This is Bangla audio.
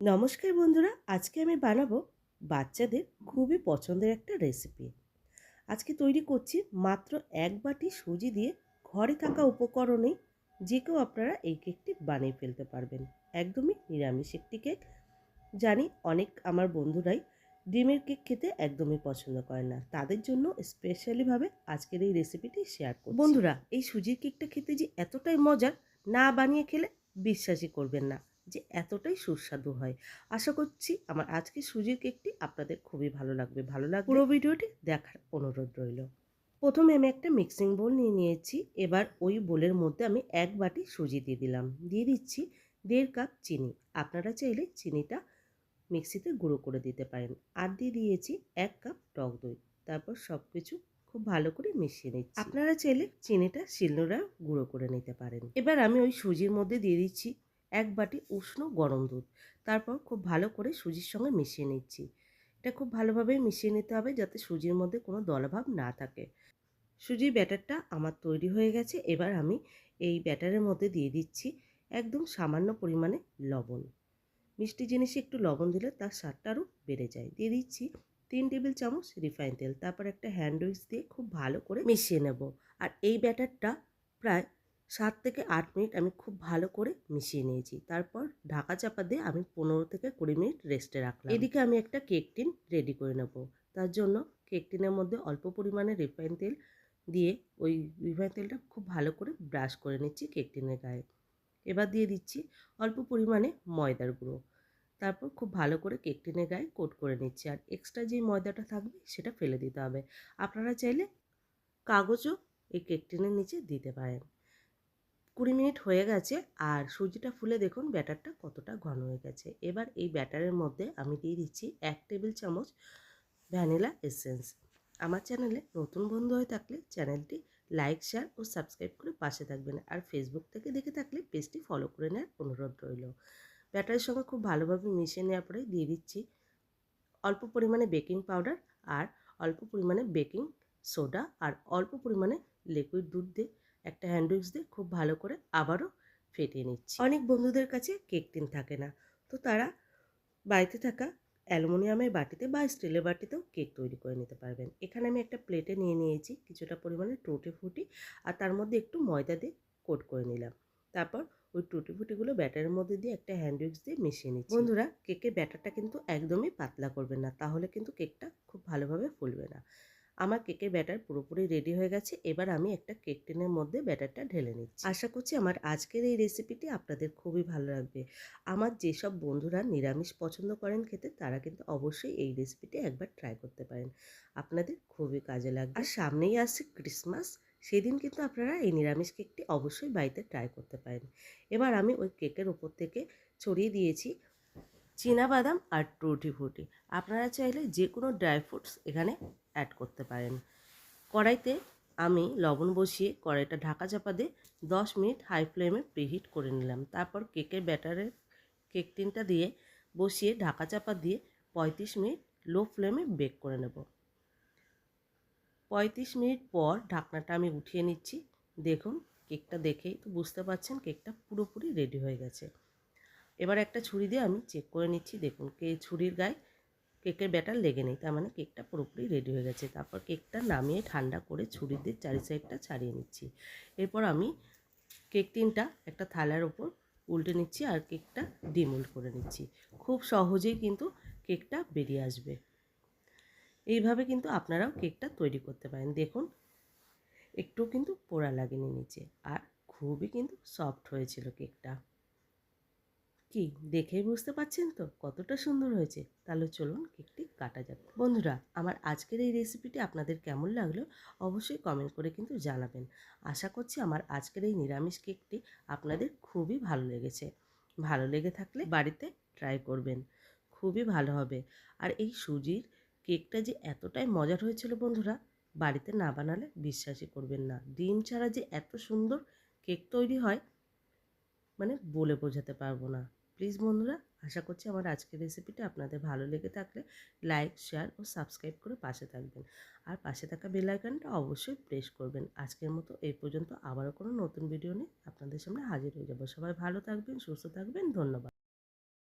নমস্কার বন্ধুরা, আজকে আমি বানাবো বাচ্চাদের খুবই পছন্দের একটা রেসিপি। আজকে তৈরি করছি মাত্র 1 বাটি সুজি দিয়ে ঘরে থাকা উপকরণেই যে কেউ আপনারা এই কেকটি বানিয়ে ফেলতে পারবেন। একদমই নিরামিষ একটি কেক। জানি অনেক আমার বন্ধুরাই ডিমের কেক খেতে একদমই পছন্দ করে না, তাদের জন্য স্পেশালিভাবে আজকের এই রেসিপিটি শেয়ার করছি। বন্ধুরা, এই সুজির কেকটা খেতে যে এতটাই মজার, না বানিয়ে খেলে বিশ্বাসই করবেন না যে এতটাই সুস্বাদু হয়। আশা করছি আমার আজকের সুজির কেকটি আপনাদের খুবই ভালো লাগবে। পুরো ভিডিওটি দেখার অনুরোধ রইল। প্রথমে আমি একটা মিক্সিং বোল নিয়ে নিয়েছি। এবার ওই বোলের মধ্যে আমি 1 বাটি সুজি দিয়ে দিলাম। দিয়ে দিচ্ছি 1.5 কাপ চিনি। আপনারা চাইলে চিনিটা মিক্সিতে গুঁড়ো করে দিতে পারেন। আর দিয়ে দিয়েছি 1 কাপ টক দই। তারপর সব কিছু খুব ভালো করে মিশিয়ে নিচ্ছি। আপনারা চাইলে চিনিটা শিলনোড়ায় গুঁড়ো করে নিতে পারেন। এবার আমি ওই সুজির মধ্যে দিয়ে দিচ্ছি 1 বাটি উষ্ণ গরম দুধ। তারপর খুব ভালো করে সুজির সঙ্গে মিশিয়ে নিচ্ছি। এটা খুব ভালোভাবে মিশিয়ে নিতে হবে যাতে সুজির মধ্যে কোনো দলাভাব না থাকে। সুজির ব্যাটারটা আমার তৈরি হয়ে গেছে। এবার আমি এই ব্যাটারের মধ্যে দিয়ে দিচ্ছি একদম সামান্য পরিমাণে লবণ। মিষ্টি জিনিসে একটু লবণ দিলে তার স্বাদটা আরও বেড়ে যায়। দিয়ে দিচ্ছি 3 টেবিল চামচ রিফাইন তেল। তারপর একটা হ্যান্ড উইক্স দিয়ে খুব ভালো করে মিশিয়ে নেব। আর এই ব্যাটারটা প্রায় 7 থেকে 8 মিনিট আমি খুব ভালো করে মিশিয়ে নিয়েছি। তারপর ঢাকা চাপা দিয়ে আমি 15 থেকে 20 মিনিট রেস্টে রাখলাম। এদিকে আমি একটা কেক টিন রেডি করে নেব। তার জন্য কেক টিনের মধ্যে অল্প পরিমাণে রিফাইন তেল দিয়ে ওই রিফাইন তেলটা খুব ভালো করে ব্রাশ করে নিচ্ছি কেক টিনের গায়ে। এবার দিয়ে দিচ্ছি অল্প পরিমাণে ময়দার গুঁড়ো। তারপর খুব ভালো করে কেক টিনের গায়ে কোট করে নিচ্ছি। আর এক্সট্রা যে ময়দাটা থাকবে সেটা ফেলে দিতে হবে। আপনারা চাইলে কাগজও এই কেক টিনের নিচে দিতে পারেন। 20 মিনিট হয়ে গেছে আর সুজিটা ফুলে দেখুন ব্যাটারটা কতটা ঘন হয়ে গেছে। এবার এই ব্যাটারের মধ্যে আমি দিয়ে দিচ্ছি 1 টেবিল চামচ ভ্যানিলা এসেন্স। আমার চ্যানেলে নতুন বন্ধু হয়ে থাকলে চ্যানেলটি লাইক, শেয়ার ও সাবস্ক্রাইব করে পাশে থাকবেন। আর ফেসবুক থেকে দেখে থাকলে পেজটি ফলো করে নেওয়ার অনুরোধ রইল। ব্যাটারের সঙ্গে খুব ভালোভাবে মিশিয়ে নেওয়ার পরে দিয়ে দিচ্ছি অল্প পরিমাণে বেকিং পাউডার আর অল্প পরিমাণে বেকিং সোডা আর অল্প পরিমাণে লিকুইড দুধ দিয়ে একটা হ্যান্ড উইক্স দিয়ে খুব ভালো করে আবারও ফেটিয়ে নিচ্ছি। অনেক বন্ধুদের কাছে কেক টিন থাকে না, তো তারা বাড়িতে থাকা অ্যালুমিনিয়ামের বাটিতে বা স্টিলের বাটিতেও কেক তৈরি করে নিতে পারবেন। এখানে আমি একটা প্লেটে নিয়ে নিয়েছি কিছুটা পরিমাণে টুটি ফুটি আর তার মধ্যে একটু ময়দা দিয়ে কোট করে নিলাম। তারপর ওই টুটি ফুটিগুলো ব্যাটারের মধ্যে দিয়ে একটা হ্যান্ড উইক্স দিয়ে মিশিয়ে নিচ্ছি। বন্ধুরা, কেকের ব্যাটারটা কিন্তু একদমই পাতলা করবেন না, তাহলে কিন্তু কেকটা খুব ভালোভাবে ফুলবে না। আমার কেকের ব্যাটার পুরোপুরি রেডি হয়ে গেছে। এবার আমি একটা কেক টিনের মধ্যে ব্যাটারটা ঢেলে নিচ্ছি। আশা করছি আমার আজকের এই রেসিপিটি আপনাদের খুবই ভালো লাগবে। আমার যেসব বন্ধুরা নিরামিষ পছন্দ করেন খেতে, তারা কিন্তু অবশ্যই এই রেসিপিটি একবার ট্রাই করতে পারেন। আপনাদের খুবই কাজে লাগবে। আর সামনেই আসছে ক্রিসমাস, সেদিন কিন্তু আপনারা এই নিরামিষ কেকটি অবশ্যই বাড়িতে ট্রাই করতে পারেন। এবার আমি ওই কেকের উপর থেকে ছড়িয়ে দিয়েছি বাদাম আর টুটি ফুটি। আপনারা চাইলে যে কোনো ড্রাই ফ্রুটস এখানে অ্যাড করতে পারেন। কড়াইতে আমি লবণ বসিয়ে কড়াইটা ঢাকা চাপা দিয়ে 10 মিনিট হাই ফ্লেমে প্রিহিট করে নিলাম। তারপর কেকের ব্যাটারের কেক টিনটা দিয়ে বসিয়ে ঢাকা চাপা দিয়ে 35 মিনিট লো ফ্লেমে বেক করে নেব। 35 মিনিট পর ঢাকনাটা আমি উঠিয়ে নিচ্ছি। দেখুন, কেকটা দেখেই তো বুঝতে পারছেন কেকটা পুরোপুরি রেডি হয়ে গেছে। এবার একটা ছুরি দিয়ে আমি চেক করে নিচ্ছি। দেখুন, ছুরির গায়ে কেকের ব্যাটার লেগে নেই, তার মানে কেকটা পুরোপুরি রেডি হয়ে গেছে। তারপর কেকটা নামিয়ে ঠান্ডা করে ছুরি দিয়ে চারি সাইডটা ছাড়িয়ে নিচ্ছি। এরপর আমি কেক টিনটা একটা থালার ওপর উল্টে নিচ্ছি আর কেকটা ডিমোল্ড করে নিচ্ছি। খুব সহজেই কিন্তু কেকটা বেরিয়ে আসবে। এইভাবে কিন্তু আপনারাও কেকটা তৈরি করতে পারেন। দেখুন, একটু কিন্তু পোড়া লাগেনি নিচে আর খুবই কিন্তু সফট হয়েছিল কেকটা। কি দেখেই বুঝতে পারছেন তো কতটা সুন্দর হয়েছে। তাহলে চলুন কেকটি কাটা যাক। বন্ধুরা, আমার আজকের এই রেসিপিটি আপনাদের কেমন লাগলো অবশ্যই কমেন্ট করে কিন্তু জানাবেন। আশা করছি আমার আজকের এই নিরামিষ কেকটি আপনাদের খুবই ভালো লেগেছে। ভালো লেগে থাকলে বাড়িতে ট্রাই করবেন, খুবই ভালো হবে। আর এই সুজির কেকটা যে এতটাই মজার হয়েছিল বন্ধুরা, বাড়িতে না বানালে বিশ্বাসই করবেন না। ডিম ছাড়া যে এত সুন্দর কেক তৈরি হয় মানে বলে বোঝাতে পারবো না। প্লিজ বন্ধুরা, আশা করছি আমার আজকের রেসিপিটা আপনাদের ভালো লেগে থাকলে লাইক, শেয়ার ও সাবস্ক্রাইব করে পাশে থাকবেন। আর পাশে থাকা বেল আইকনটা অবশ্যই প্রেস করবেন। আজকের মতো এই পর্যন্ত। আবারও কোনো নতুন ভিডিও নিয়ে আপনাদের সামনে হাজির হয়ে যাব। সবাই ভালো থাকবেন, সুস্থ থাকবেন। ধন্যবাদ।